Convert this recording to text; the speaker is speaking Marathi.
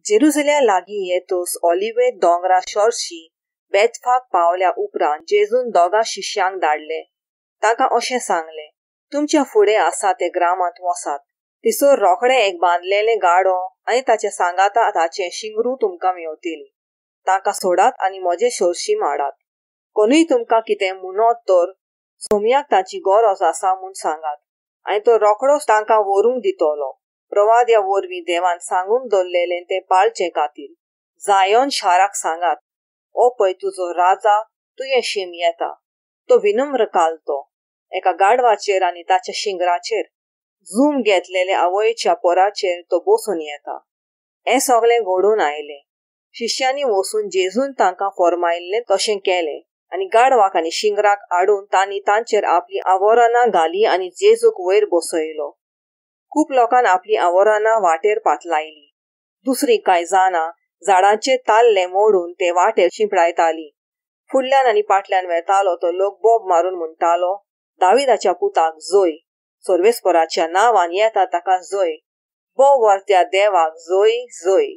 जेरुसल्या लागीं येतूस ऑलिव्हे दोंगरा शॉर्सची बेथफाक पावल्या उपरांत जेजून दोगा शिष्यांक धाडले. ताका अशें सांगले, तुमच्या फुडें आसा ते ग्रामांत वसात. तिसोर रोखडे एक बांदलेले गाडो आनी ताचे सांगाता ताचे शिंगरू तुमकां मेवतील. ताका सोडात आनी म्हजे शोरशीम हाडात. कोणूय तुमकां कितें म्हणत तर सोमयाक ताची गरज आसा म्हूण सांगात आनी तो रोखडोच तांकां व्हरूंक दितलो. प्रवाद्या वरवीं देवान सांगून दवरलेलें तें पाळचे खातीर जायोन शाराक सांगात, ओ पळय तुजो राजा तुवें शीम येता. तो विनम्र कालतो एका गाडवाचेर आनी ताच्या शिंगराचेर झूम घेतलेले आवयच्या पोराचेर तो बसून येता. हें सगळें घडून आयलें. शिष्यांनी वचून जेजून तांकां फर्मायिल्लें तशें केलें आनी गाडवाक आनी शिंगराक हाडून तांणी तांचेर आपली आवरानां घाली आनी जेजूक वयर बसयलो. खूब लोकांन आपली आवरानां वाटेर पातलायली. दुसरी कांय जाणां झाडांचे ताल्ले मोडून ते वाटेर शिंपडायतालीं. फुडल्यान आनी फाटल्यान वेतालो तो लोक बोब मारून म्हणटालो, दाविदाच्या पुताक जय, सर्वेस्पराच्या नांवान येता ताका जय, बोव वर्त्या देवाक जय जय.